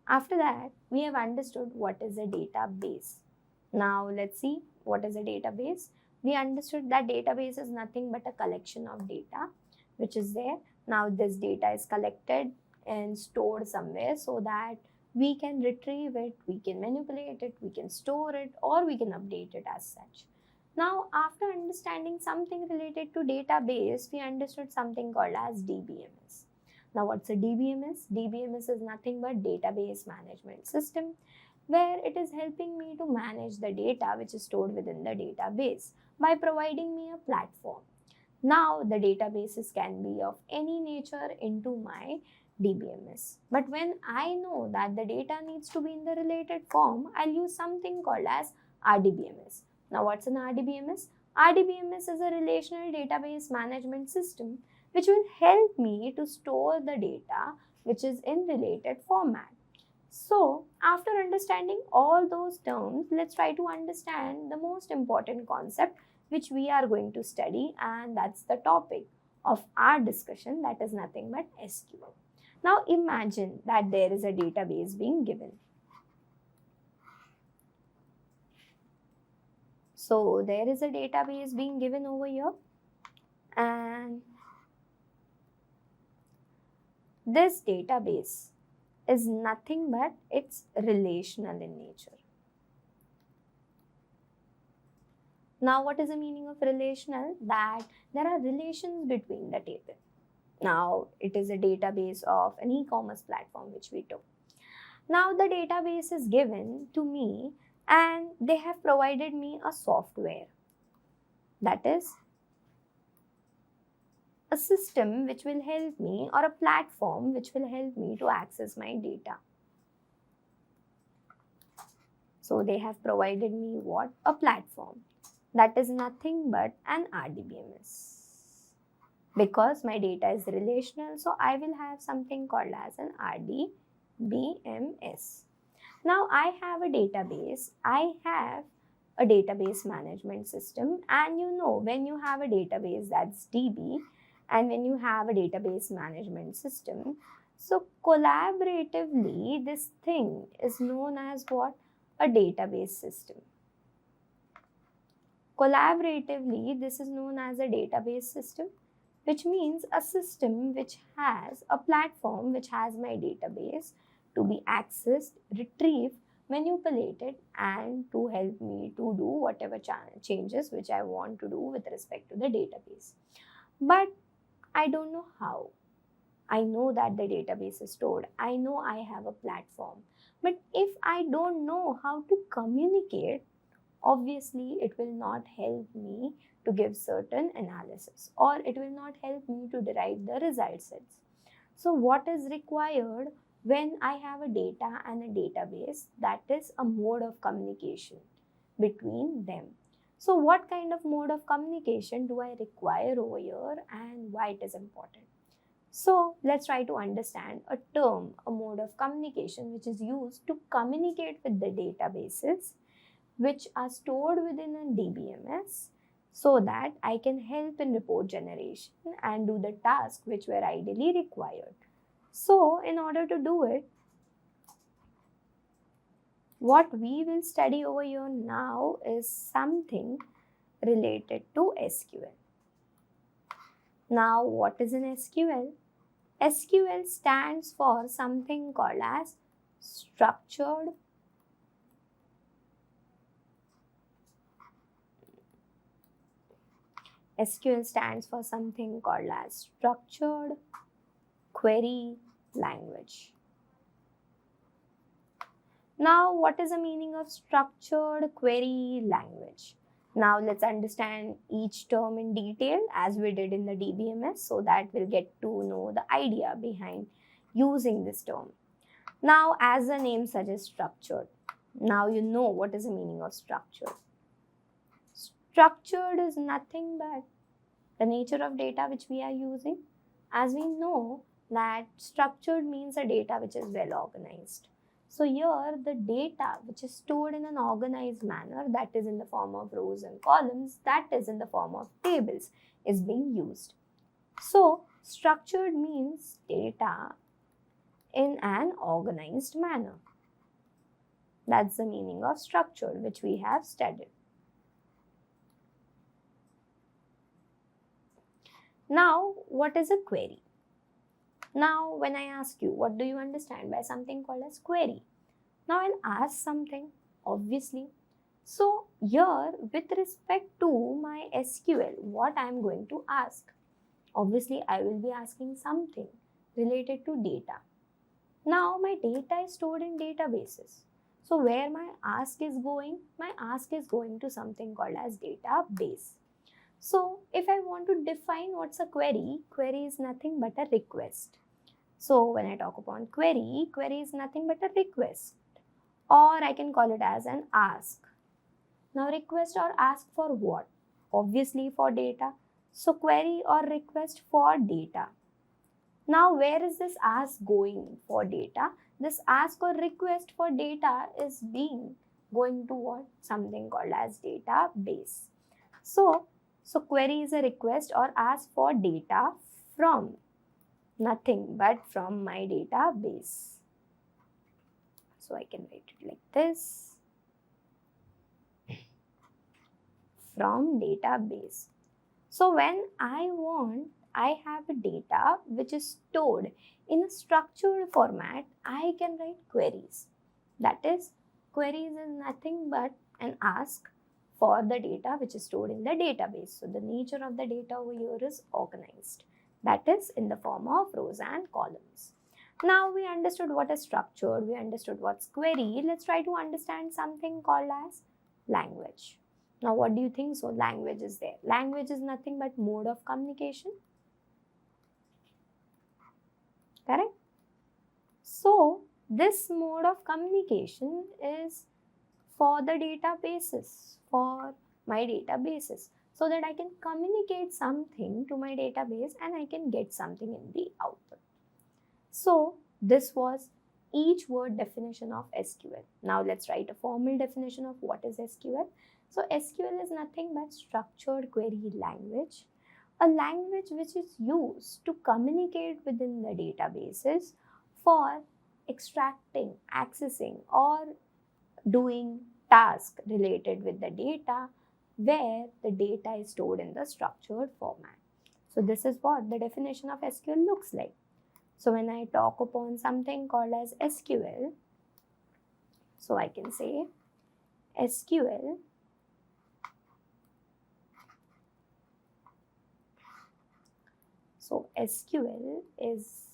After that, we have understood what is a database. Now let's see what is a database. We understood that database is nothing but a collection of data which is there. Now this data is collected and stored somewhere so that we can retrieve it, we can manipulate it, we can store it, or we can update it as such. Now, after understanding something related to database, we understood something called as DBMS. Now, what's a DBMS? DBMS is nothing but database management system, where it is helping me to manage the data which is stored within the database by providing me a platform. Now, the databases can be of any nature into my DBMS. But when I know that the data needs to be in the related form, I'll use something called as RDBMS. Now, what's an RDBMS? RDBMS is a relational database management system which will help me to store the data which is in related format. So, after understanding all those terms, let's try to understand the most important concept which we are going to study, and that's the topic of our discussion, that is nothing but SQL. Now, imagine that there is a database being given. So, there is a database being given over here, and this database is nothing but it's relational in nature. Now, what is the meaning of relational? That there are relations between the table. Now, it is a database of an e-commerce platform which we took. Now, the database is given to me and they have provided me a software. That is a system which will help me, or a platform which will help me to access my data. So, they have provided me what? A platform. That is nothing but an RDBMS. Because my data is relational, so I will have something called as an RDBMS. Now, I have a database. I have a database management system, and you know, when you have a database, that's DB, and when you have a database management system, so collaboratively, this thing is known as what? A database system. Collaboratively, this is known as a database system, which means a system which has a platform which has my database to be accessed, retrieved, manipulated, and to help me to do whatever changes which I want to do with respect to the database. But I don't know how. I know that the database is stored. I know I have a platform. But if I don't know how to communicate, obviously it will not help me to give certain analysis, or it will not help me to derive the result sets. So what is required when I have a data and a database? That is a mode of communication between them. So what kind of mode of communication do I require over here, and why it is important? So let's try to understand a term, a mode of communication which is used to communicate with the databases which are stored within a DBMS, so that I can help in report generation and do the tasks which were ideally required. So in order to do it, what we will study over here now is something related to SQL. Now, what is an SQL? SQL stands for something called as structured SQL stands for something called as structured query language. Now, what is the meaning of structured query language? Now, let's understand each term in detail as we did in the DBMS, so that we'll get to know the idea behind using this term. Now, as the name suggests, structured. Now, you know what is the meaning of structured. Structured is nothing but the nature of data which we are using. As we know that structured means a data which is well organized. So here the data which is stored in an organized manner, that is in the form of rows and columns, that is in the form of tables, is being used. So structured means data in an organized manner. That's the meaning of structured, which we have studied. Now, what is a query? Now, when I ask you, what do you understand by something called as query? Now, I'll ask something, obviously. So, here, with respect to my SQL, what I am going to ask? Obviously, I will be asking something related to data. Now, my data is stored in databases. So, where my ask is going? My ask is going to something called as database. So, if I want to define what's a query, query is nothing but a request. So, when I talk upon query, query is nothing but a request. Or I can call it as an ask. Now, request or ask for what? Obviously for data. So, query or request for data. Now, where is this ask going for data? This ask or request for data is going to what? Something called as database. So query is a request or ask for data from nothing but from my database. So I can write it like this. From database. So when I have a data which is stored in a structured format, I can write queries. That is, queries is nothing but an ask for the data which is stored in the database. So the nature of the data over here is organized. That is in the form of rows and columns. Now we understood what is structured, we understood what's query. Let's try to understand something called as language. Now what do you think? So language is there. Language is nothing but mode of communication. Correct? So this mode of communication is for the databases, for my databases, so that I can communicate something to my database and I can get something in the output. So this was each word definition of SQL. Now let's write a formal definition of what is SQL. So SQL is nothing but structured query language, a language which is used to communicate within the databases for extracting, accessing, or doing tasks related with the data where the data is stored in the structured format. So this is what the definition of SQL looks like. So when I talk upon something called as SQL, so I can say SQL SQL is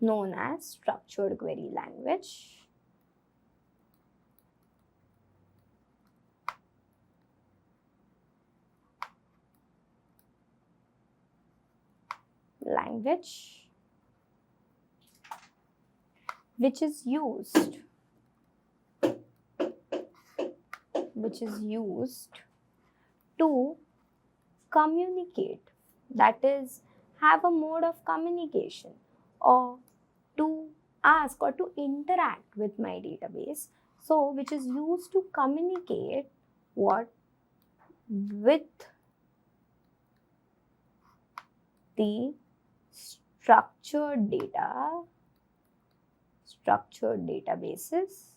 known as structured query language. Which is used to communicate, that is, have a mode of communication or to ask or to interact with my database. So which is used to communicate what? With the structured databases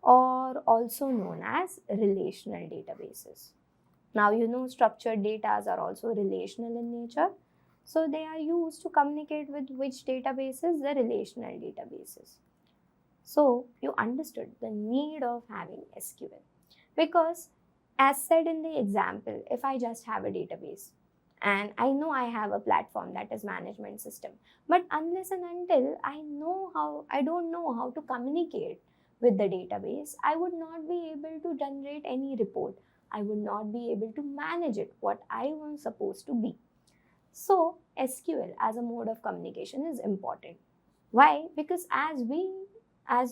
or also known as relational databases. Now you know structured data are also relational in nature. So they are used to communicate with which databases? The relational databases. So you understood the need of having SQL, because as said in the example, if I just have a database and I know I have a platform, that is management system, but unless and until I don't know how to communicate with the database, I would not be able to generate any report. I would not be able to manage it, what I was supposed to be. So SQL as a mode of communication is important. Why? Because as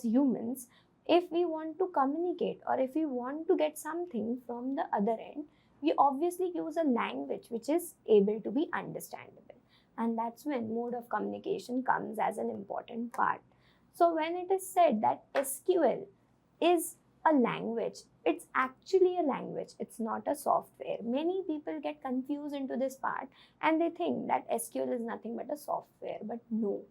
humans, if we want to communicate or if we want to get something from the other end, we obviously use a language which is able to be understandable. And that's when mode of communication comes as an important part. So when it is said that SQL is a language. It's actually a language. It's not a software. Many people get confused into this part and they think that SQL is nothing but a software. But no,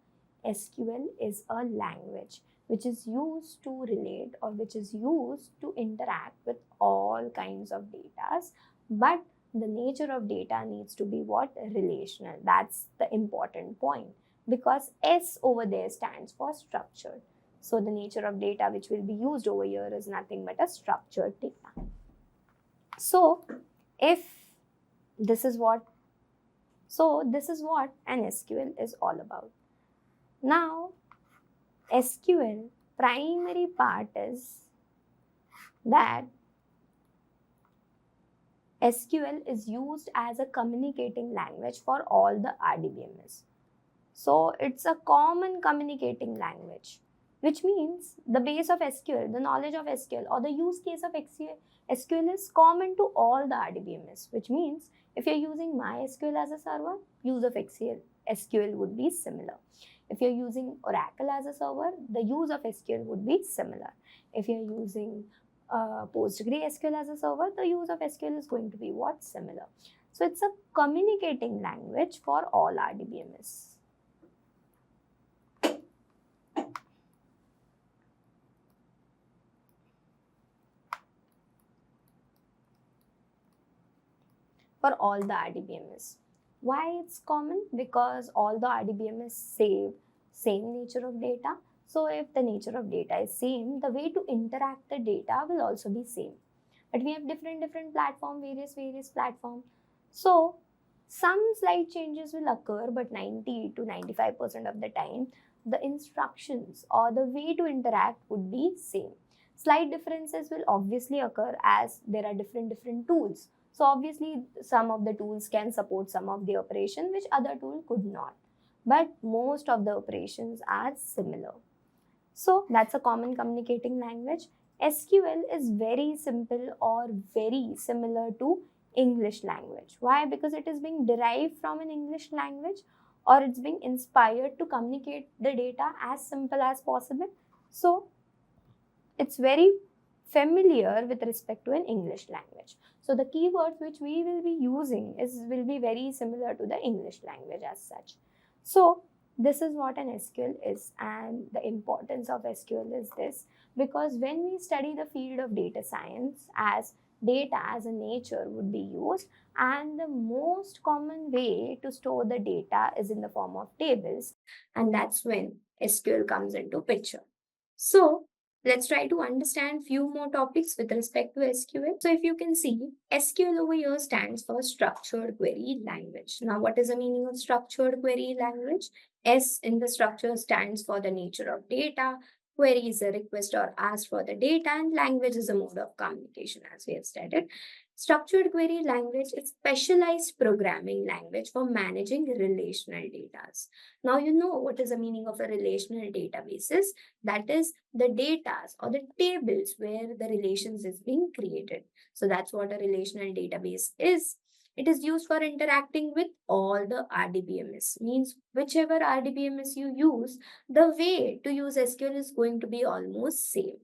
SQL is a language which is used to relate or which is used to interact with all kinds of data. But the nature of data needs to be what? Relational. That's the important point, because S over there stands for structured. So the nature of data which will be used over here is nothing but a structured data. So if this is what, this is what an SQL is all about. Now SQL primary part is that SQL is used as a communicating language for all the RDBMS. So it's a common communicating language, which means the base of SQL, the knowledge of SQL or the use case of SQL is common to all the RDBMS, which means if you're using MySQL as a server, use of SQL would be similar. If you're using Oracle as a server, the use of SQL would be similar. If you're using PostgreSQL as a server, the use of SQL is going to be what? Similar. So it's a communicating language for all RDBMS. For all the RDBMS. Why it's common? Because all the RDBMS same nature of data. So if the nature of data is same, the way to interact the data will also be same. But we have different platform, various platform. So some slight changes will occur, but 90 to 95% of the time, the instructions or the way to interact would be same. Slight differences will obviously occur as there are different tools. So obviously some of the tools can support some of the operation which other tool could not. But most of the operations are similar. So that's a common communicating language. SQL is very simple or very similar to English language. Why? Because it is being derived from an English language, or it's being inspired to communicate the data as simple as possible. So it's very familiar with respect to an English language. So the keywords which we will be using will be very similar to the English language as such. So this is what an SQL is, and the importance of SQL is this, because when we study the field of data science, as data as a nature would be used, and the most common way to store the data is in the form of tables, and that's when SQL comes into picture. So let's try to understand few more topics with respect to SQL. So if you can see, SQL over here stands for Structured Query Language. Now, what is the meaning of Structured Query Language? S in the structure stands for the nature of data. Query is a request or ask for the data, and language is a mode of communication, as we have stated. Structured query language is specialized programming language for managing relational data. Now you know what is the meaning of a relational databases. That is the data or the tables where the relations is being created. So that's what a relational database is. It is used for interacting with all the RDBMS. Means whichever RDBMS you use, the way to use SQL is going to be almost same.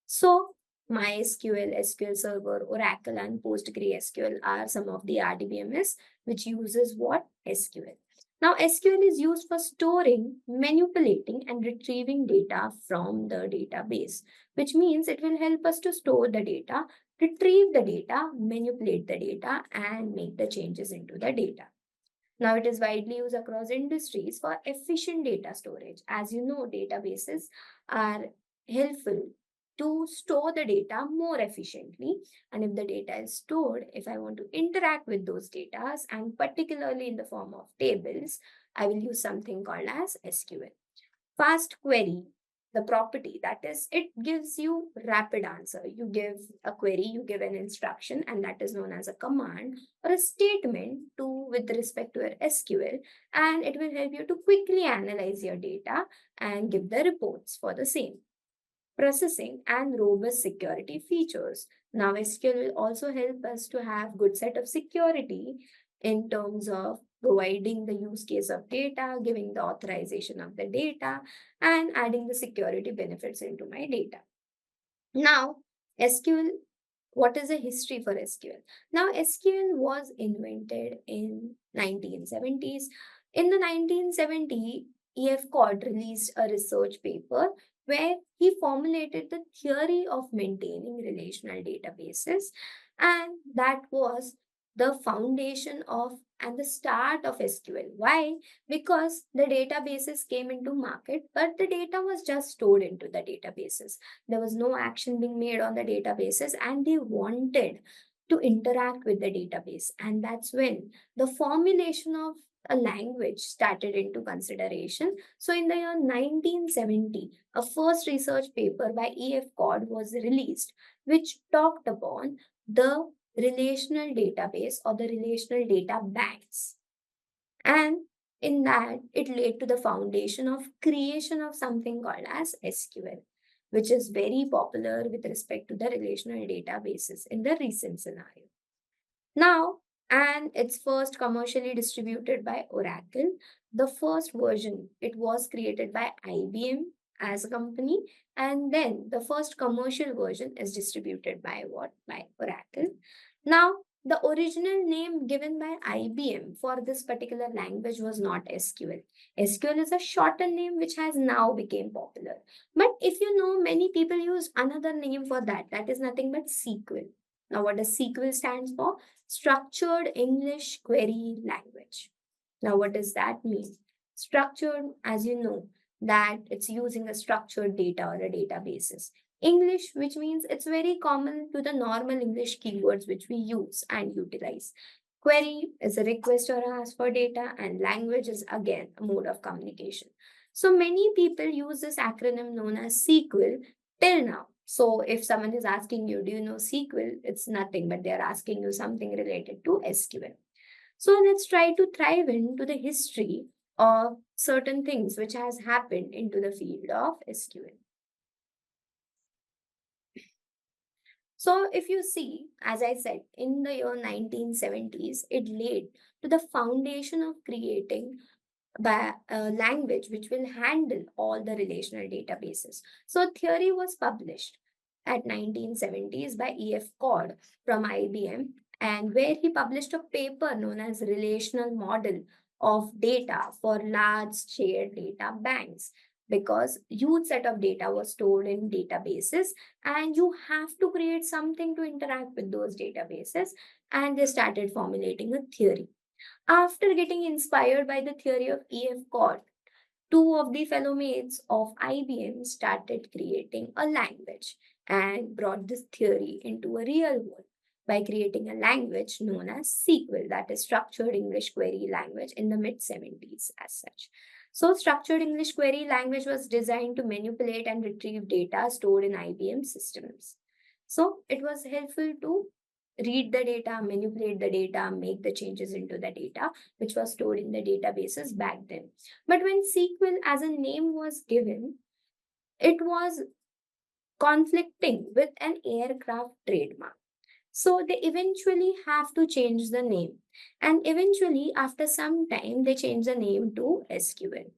So MySQL, SQL Server, Oracle, and PostgreSQL are some of the RDBMS which uses what? SQL. Now, SQL is used for storing, manipulating, and retrieving data from the database, which means it will help us to store the data, retrieve the data, manipulate the data, and make the changes into the data. Now, it is widely used across industries for efficient data storage. As you know, databases are helpful to store the data more efficiently. And if the data is stored, if I want to interact with those data, and particularly in the form of tables, I will use something called as SQL. Fast query, the property, that is, it gives you rapid answer. You give a query, you give an instruction, and that is known as a command or a statement with respect to your SQL, and it will help you to quickly analyze your data and give the reports for the same. Processing and robust security features. Now SQL will also help us to have good set of security in terms of providing the use case of data, giving the authorization of the data, and adding the security benefits into my data. Now, SQL, what is the history for SQL? Now, SQL was invented in 1970s. In the 1970s, E.F. Codd released a research paper where he formulated the theory of maintaining relational databases, and that was the foundation of and the start of SQL. Why? Because the databases came into market, but the data was just stored into the databases. There was no action being made on the databases, and they wanted to interact with the database. And that's when the formulation of a language started into consideration. So in the year 1970, a first research paper by E.F. Codd was released, which talked upon the relational database or the relational data banks. And in that, it led to the foundation of creation of something called as SQL, which is very popular with respect to the relational databases in the recent scenario. Now, and it's first commercially distributed by Oracle. The first version, it was created by IBM as a company, and then the first commercial version is distributed by what? By Oracle. Now, the original name given by IBM for this particular language was not SQL. SQL is a shortened name which has now become popular. But if you know, many people use another name for that. That is nothing but SQL. Now, what does SQL stands for? Structured English Query Language. Now, what does that mean? Structured, as you know, that it's using a structured data or a databases. English, which means it's very common to the normal English keywords which we use and utilize. Query is a request or ask for data, and language is again a mode of communication. So many people use this acronym known as SQL till now. So if someone is asking you, do you know SQL? It's nothing, but they're asking you something related to SQL. So let's try to thrive into the history of certain things which has happened into the field of SQL. So if you see, as I said, in the year 1970s, it led to the foundation of creating by a language which will handle all the relational databases. So theory was published at 1970s by E.F. Codd from IBM, and where he published a paper known as Relational Model of Data for Large Shared Data Banks, because huge set of data was stored in databases and you have to create something to interact with those databases, and they started formulating a theory. After getting inspired by the theory of E.F. Codd, two of the fellow mates of IBM started creating a language and brought this theory into a real world by creating a language known as SQL, that is Structured English Query Language, in the mid 70s as such. So, Structured English Query Language was designed to manipulate and retrieve data stored in IBM systems. So, it was helpful to read the data, manipulate the data, make the changes into the data which was stored in the databases back then. But when SQL as a name was given, it was conflicting with an aircraft trademark. So they eventually have to change the name. And eventually, after some time, they change the name to SQL.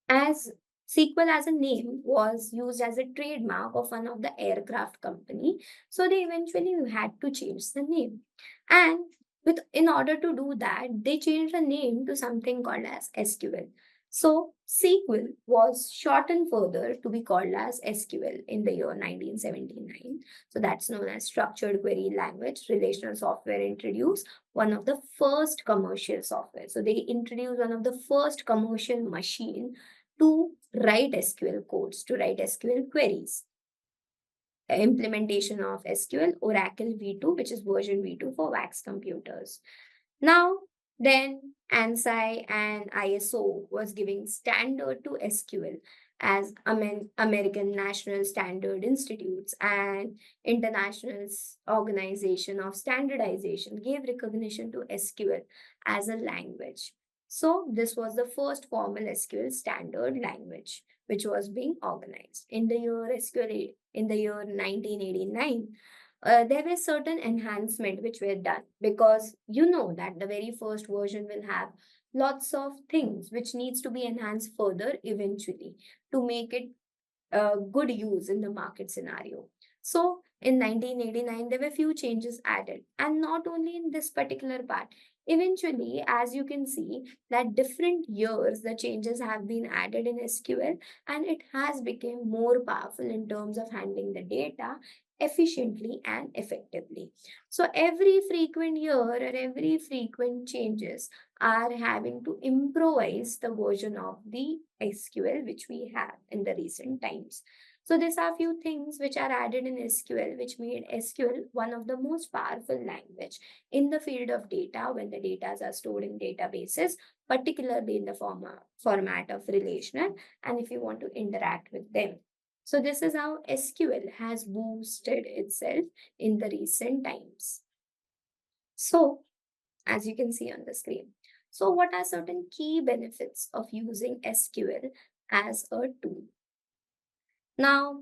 As SQL as a name was used as a trademark of one of the aircraft company, so they eventually had to change the name. And in order to do that, they changed the name to something called as SQL. So SQL was shortened further to be called as SQL in the year 1979. So that's known as Structured Query Language. Relational software introduced one of the first commercial software. So they introduced one of the first commercial machine to write SQL codes, to write SQL queries. Implementation of SQL, Oracle V2, which is version V2 for VAX computers. Now, then ANSI and ISO was giving standard to SQL as American National Standard Institutes and International Organization of Standardization gave recognition to SQL as a language. So this was the first formal SQL standard language which was being organized. In the year SQL in the year 1989, there were certain enhancement which were done, because you know that the very first version will have lots of things which needs to be enhanced further eventually to make it good use in the market scenario. So in 1989, there were few changes added, and not only in this particular part. Eventually, as you can see, that different years the changes have been added in SQL, and it has become more powerful in terms of handling the data efficiently and effectively. So every frequent year or every frequent changes are having to improvise the version of the SQL which we have in the recent times. So these are few things which are added in SQL which made SQL one of the most powerful language in the field of data when the data are stored in databases, particularly in the format of relational, and if you want to interact with them. So this is how SQL has boosted itself in the recent times. So as you can see on the screen. So what are certain key benefits of using SQL as a tool? Now,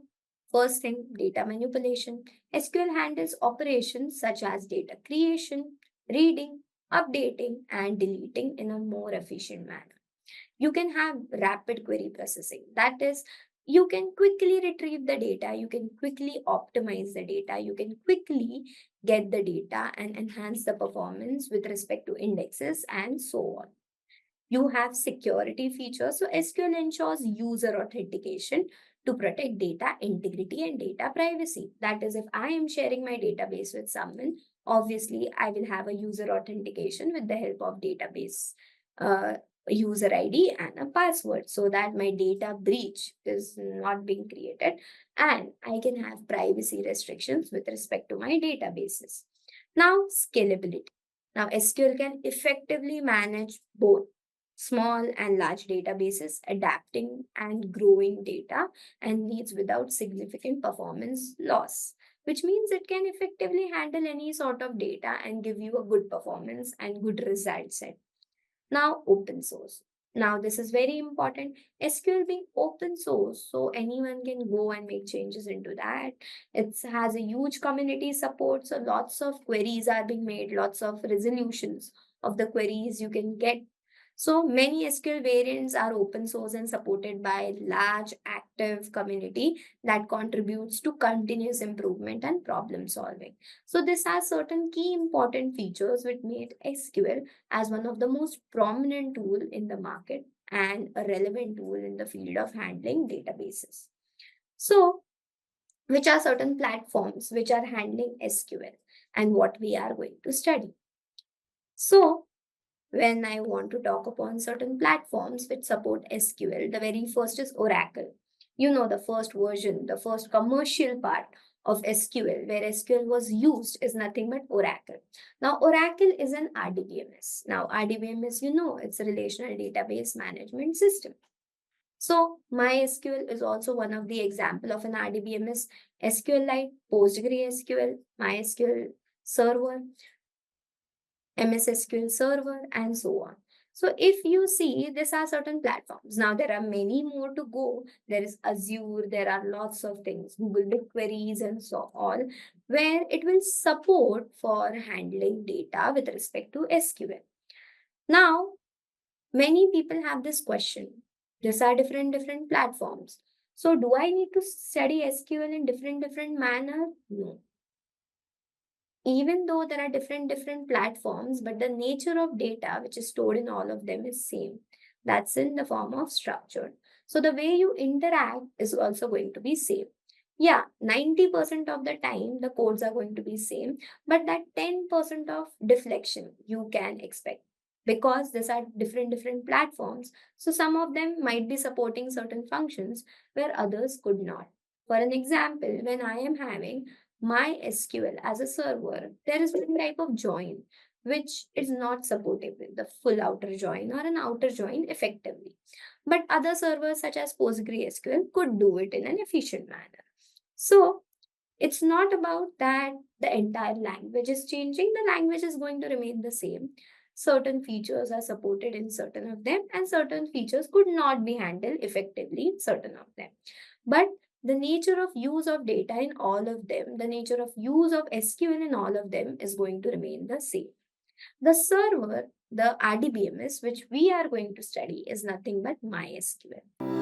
first thing, data manipulation. SQL handles operations such as data creation, reading, updating, and deleting in a more efficient manner. You can have rapid query processing. That is, you can quickly retrieve the data, you can quickly optimize the data, you can quickly get the data and enhance the performance with respect to indexes and so on. You have security features. So SQL ensures user authentication to protect data integrity and data privacy. That is, if I am sharing my database with someone, obviously I will have a user authentication with the help of database uh, user ID and a password so that my data breach is not being created, and I can have privacy restrictions with respect to my databases. Now, scalability. Now, SQL can effectively manage both small and large databases, adapting and growing data and needs without significant performance loss, which means it can effectively handle any sort of data and give you a good performance and good result set. Now, open source. Now, this is very important. SQL being open source, so anyone can go and make changes into that. It has a huge community support, so lots of queries are being made, lots of resolutions of the queries you can get. So many SQL variants are open source and supported by large active community that contributes to continuous improvement and problem solving. So this has certain key important features which made SQL as one of the most prominent tool in the market and a relevant tool in the field of handling databases. So, which are certain platforms which are handling SQL and what we are going to study. So, when I want to talk upon certain platforms which support SQL, the very first is Oracle. You know, the first version, the first commercial part of SQL, where SQL was used, is nothing but Oracle. Now, Oracle is an RDBMS. Now, RDBMS, you know, it's a relational database management system. So, MySQL is also one of the example of an RDBMS. SQLite, PostgreSQL, MySQL Server, MS SQL Server, and so on. So if you see, these are certain platforms. Now there are many more to go. There is Azure, there are lots of things, Google BigQueries and so on, where it will support for handling data with respect to SQL. Now, many people have this question. These are different platforms. So do I need to study SQL in different manner? No, even though there are different platforms, but the nature of data which is stored in all of them is same. That's in the form of structured. So the way you interact is also going to be same. Yeah, 90% of the time the codes are going to be same, but that 10% of deflection you can expect because these are different platforms. So some of them might be supporting certain functions where others could not. For an example, when I am having MySQL as a server, there is one type of join which is not supported with the full outer join or an outer join effectively. But other servers such as PostgreSQL could do it in an efficient manner. So it's not about that the entire language is changing, the language is going to remain the same. Certain features are supported in certain of them, and certain features could not be handled effectively in certain of them. But the nature of use of data in all of them, the nature of use of SQL in all of them is going to remain the same. The server the RDBMS which we are going to study is nothing but MySQL.